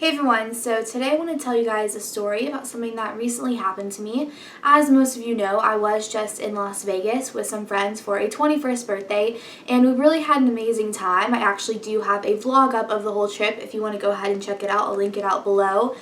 Hey everyone, so today I want to tell you guys a story about something that recently happened to me. As most of you know, I was just in Las Vegas with some friends for a 21st birthday, and we really had an amazing time. I actually do have a vlog up of the whole trip if you want to go ahead and check it out. I'll link it out below.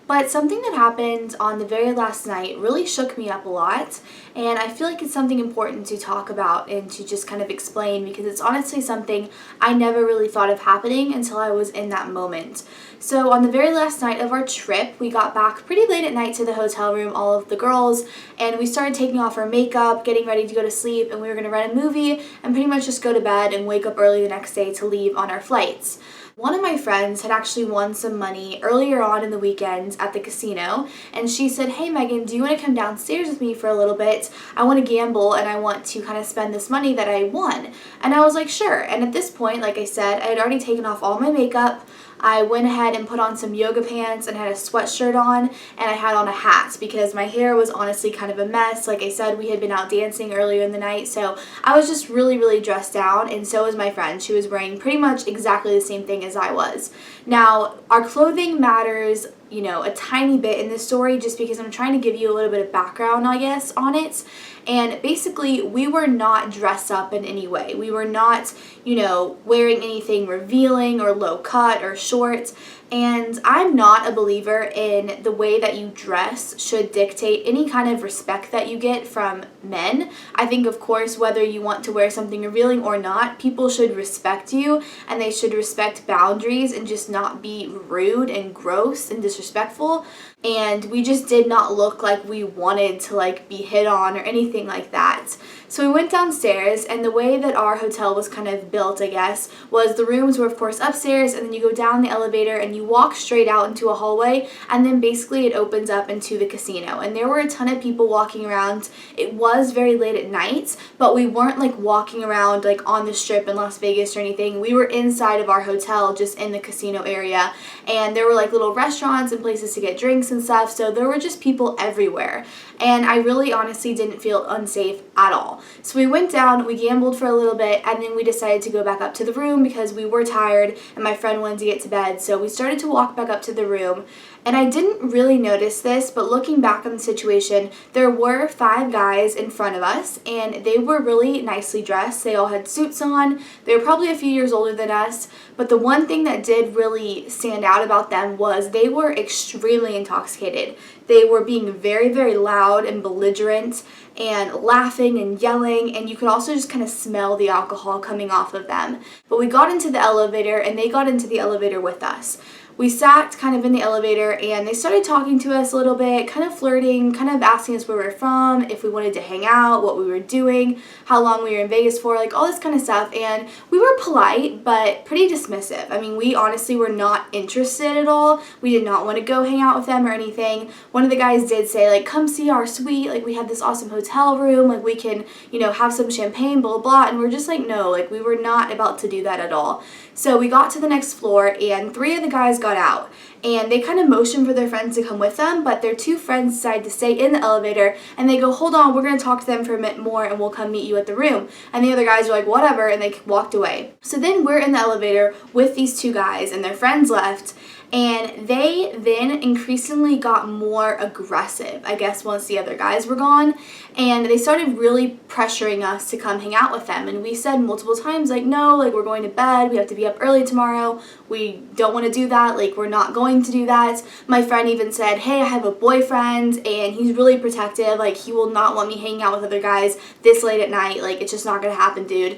But something that happened on the very last night really shook me up a lot, and I feel like it's something important to talk about and to just kind of explain because it's honestly something I never really thought of happening until I was in that moment. So on the very last night of our trip, we got back pretty late at night to the hotel room, all of the girls, and we started taking off our makeup, getting ready to go to sleep, and we were going to rent a movie and pretty much just go to bed and wake up early the next day to leave on our flights. One of my friends had actually won some money earlier on in the weekend at the casino, and she said, "Hey Megan, do you want to come downstairs with me for a little bit? I want to gamble and I want to kind of spend this money that I won." And I was like, sure. And at this point, like I said, I had already taken off all my makeup. I went ahead and put on some yoga pants and had a sweatshirt on, and I had on a hat because my hair was honestly kind of a mess. Like I said, we had been out dancing earlier in the night, so I was just really dressed down, and so was my friend. She was wearing pretty much exactly the same thing as I was. Now, our clothing matters, you know, a tiny bit in this story just because I'm trying to give you a little bit of background, I guess, on it. And basically, we were not dressed up in any way. We were not, you know, wearing anything revealing or low cut or short. And I'm not a believer in the way that you dress should dictate any kind of respect that you get from men. I think, of course, whether you want to wear something revealing or not, people should respect you and they should respect boundaries and just not be rude and gross and disrespectful. And we just did not look like we wanted to be hit on or anything like that. So we went downstairs, and the way that our hotel was kind of built, I guess, was the rooms were of course upstairs, and then you go down the elevator and you walk straight out into a hallway, and then basically it opens up into the casino. And there were a ton of people walking around. It was very late at night, but we weren't walking around on the strip in Las Vegas or anything. We were inside of our hotel, just in the casino area, and there were little restaurants and places to get drinks and stuff, so there were just people everywhere. And I really honestly didn't feel unsafe at all. So we went down, we gambled for a little bit, and then we decided to go back up to the room because we were tired and my friend wanted to get to bed. So we started to walk back up to the room, and I didn't really notice this, but looking back on the situation, there were 5 guys in front of us, and they were really nicely dressed. They all had suits on. They were probably a few years older than us, but the one thing that did really stand out about them was they were extremely intoxicated. They were being very loud and belligerent and laughing and yelling, and you could also just kind of smell the alcohol coming off of them. But we got into the elevator, and they got into the elevator with us. We sat kind of in the elevator, and they started talking to us a little bit, kind of flirting, kind of asking us where we were from, if we wanted to hang out, what we were doing, how long we were in Vegas for, all this kind of stuff. And we were polite, but pretty dismissive. I mean, we honestly were not interested at all. We did not want to go hang out with them or anything. One of the guys did say, come see our suite, we have this awesome hotel room, we can, have some champagne, blah, blah, and we're just no, we were not about to do that at all. So we got to the next floor, and 3 of the guys got out, and they kind of motioned for their friends to come with them, but their 2 friends decided to stay in the elevator, and they go, "Hold on, we're going to talk to them for a minute more and we'll come meet you at the room." And the other guys were like, "Whatever," and they walked away. So then we're in the elevator with these 2 guys, and their friends left, and they then increasingly got more aggressive, I guess, once the other guys were gone, and they started really pressuring us to come hang out with them. And we said multiple times, no, we're going to bed, we have to be up early tomorrow, we don't want to do that, we're not going to do that. My friend even said, "Hey, I have a boyfriend, and he's really protective, he will not want me hanging out with other guys this late at night, it's just not gonna happen, dude."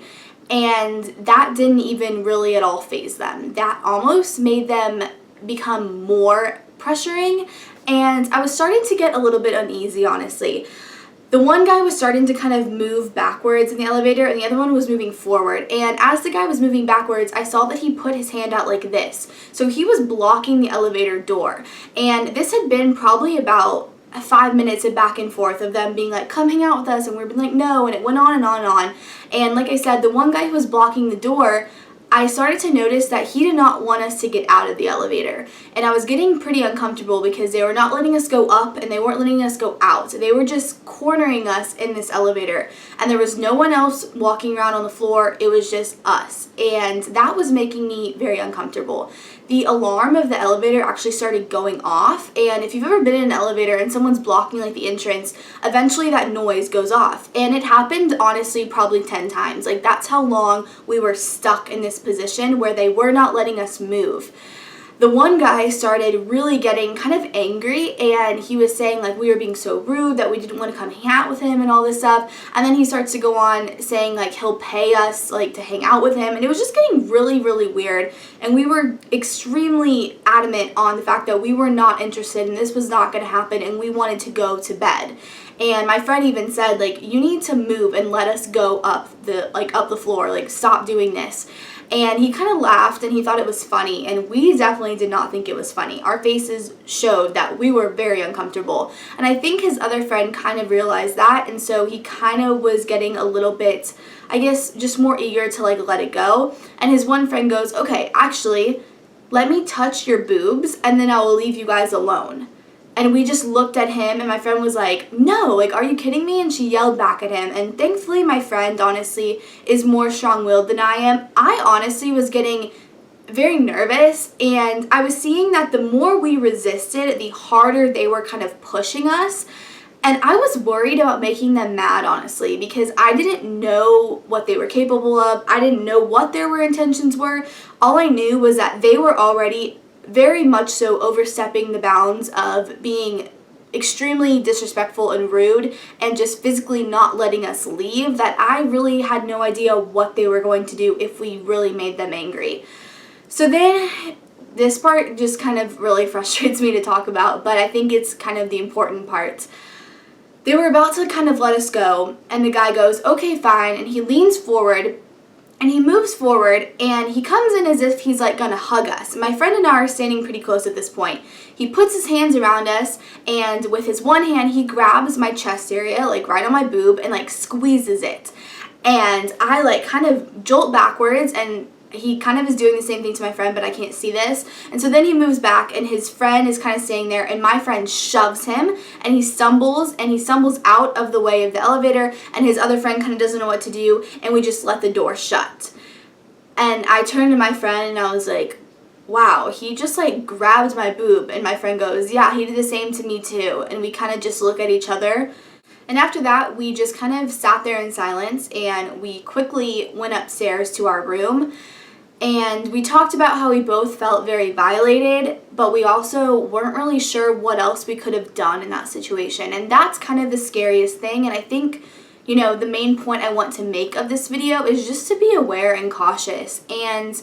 And that didn't even really at all faze them. That almost made them become more pressuring, and I was starting to get a little bit uneasy, honestly. The one guy was starting to kind of move backwards in the elevator, and the other one was moving forward. And as the guy was moving backwards, I saw that he put his hand out like this. So he was blocking the elevator door. And this had been probably about 5 minutes of back and forth of them being "Come hang out with us," and we've been "No," and it went on and on and on. And like I said, the one guy who was blocking the door, I started to notice that he did not want us to get out of the elevator, and I was getting pretty uncomfortable because they were not letting us go up and they weren't letting us go out. They were just cornering us in this elevator, and there was no one else walking around on the floor. It was just us, and that was making me very uncomfortable. the alarm of the elevator actually started going off. And if you've ever been in an elevator and someone's blocking like the entrance, eventually that noise goes off. And it happened honestly probably 10 times. Like, that's how long we were stuck in this position where they were not letting us move. The one guy started really getting kind of angry, and he was saying like we were being so rude, that we didn't want to come hang out with him and all this stuff. And then he starts to go on saying like he'll pay us like to hang out with him, and it was just getting really, really weird. And we were extremely adamant on the fact that we were not interested and this was not going to happen, and we wanted to go to bed. And my friend even said like, you need to move and let us go up the floor, like stop doing this. And he kind of laughed and he thought it was funny, and we definitely did not think it was funny. Our faces showed that we were very uncomfortable, and I think his other friend kind of realized that, and so he kind of was getting a little bit, I guess, just more eager to like let it go. And his one friend goes, okay, actually, let me touch your boobs and then I will leave you guys alone. And we just looked at him, and my friend was like, no, like, are you kidding me? And she yelled back at him. And thankfully, my friend, honestly, is more strong-willed than I am. I honestly was getting very nervous, and I was seeing that the more we resisted, the harder they were kind of pushing us. And I was worried about making them mad, honestly, because I didn't know what they were capable of. I didn't know what their intentions were. All I knew was that they were already very much so overstepping the bounds of being extremely disrespectful and rude and just physically not letting us leave, that I really had no idea what they were going to do if we really made them angry. So then this part just kind of really frustrates me to talk about, but I think it's kind of the important part. They were about to kind of let us go, and the guy goes, okay, fine, and he leans forward. And he moves forward, and he comes in as if he's like gonna hug us. My friend and I are standing pretty close at this point. He puts his hands around us, and with his one hand, he grabs my chest area, like right on my boob, and like squeezes it. And I like kind of jolt backwards, and he kind of is doing the same thing to my friend, but I can't see this. And so then he moves back, and his friend is kind of staying there, and my friend shoves him, and he stumbles out of the way of the elevator, and his other friend kind of doesn't know what to do, and we just let the door shut. And I turned to my friend, and I was like, wow, he just like grabbed my boob. And my friend goes, yeah, he did the same to me too. And we kind of just look at each other. And after that, we just kind of sat there in silence, and we quickly went upstairs to our room. And we talked about how we both felt very violated, but we also weren't really sure what else we could have done in that situation. And that's kind of the scariest thing. And I think, you know, the main point I want to make of this video is just to be aware and cautious. And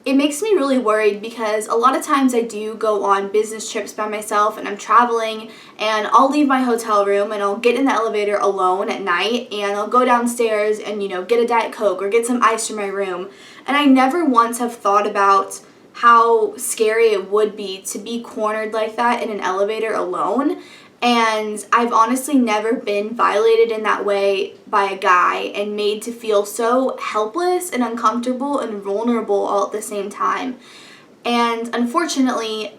it makes me really worried because a lot of times I do go on business trips by myself, and I'm traveling, and I'll leave my hotel room and I'll get in the elevator alone at night, and I'll go downstairs and, you know, get a Diet Coke or get some ice from my room. And I never once have thought about how scary it would be to be cornered like that in an elevator alone. And I've honestly never been violated in that way by a guy and made to feel so helpless and uncomfortable and vulnerable all at the same time. And unfortunately,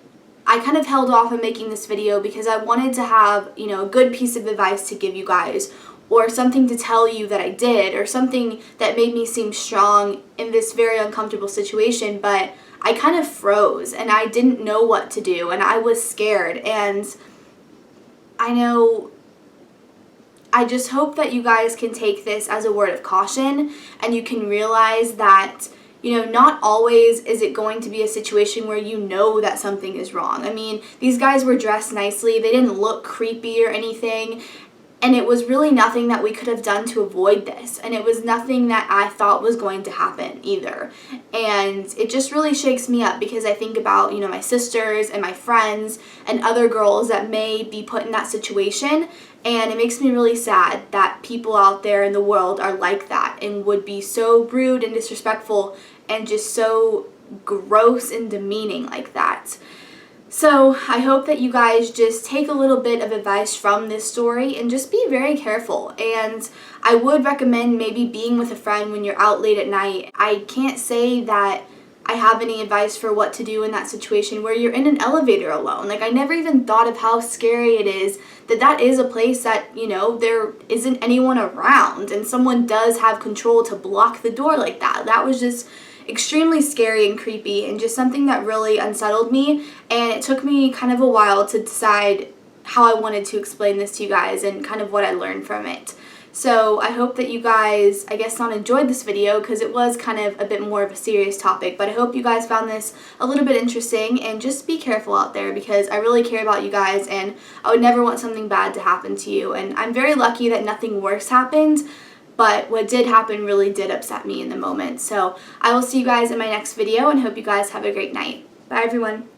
I kind of held off on making this video because I wanted to have, you know, a good piece of advice to give you guys, or something to tell you that I did, or something that made me seem strong in this very uncomfortable situation. But I kind of froze, and I didn't know what to do, and I was scared. And I know, I just hope that you guys can take this as a word of caution, and you can realize that, you know, not always is it going to be a situation where you know that something is wrong. I mean, these guys were dressed nicely, they didn't look creepy or anything, and it was really nothing that we could have done to avoid this, and it was nothing that I thought was going to happen either. And it just really shakes me up because I think about, you know, my sisters and my friends and other girls that may be put in that situation, and it makes me really sad that people out there in the world are like that and would be so rude and disrespectful and just so gross and demeaning like that. So I hope that you guys just take a little bit of advice from this story and just be very careful. And I would recommend maybe being with a friend when you're out late at night. I can't say that I have any advice for what to do in that situation where you're in an elevator alone. Like, I never even thought of how scary it is that that is a place that, you know, there isn't anyone around and someone does have control to block the door like that. That was just extremely scary and creepy and just something that really unsettled me, and it took me kind of a while to decide how I wanted to explain this to you guys and kind of what I learned from it. So I hope that you guys, I guess, not enjoyed this video because it was kind of a bit more of a serious topic, but I hope you guys found this a little bit interesting, and just be careful out there because I really care about you guys and I would never want something bad to happen to you. And I'm very lucky that nothing worse happened, but what did happen really did upset me in the moment. So I will see you guys in my next video and hope you guys have a great night. Bye everyone.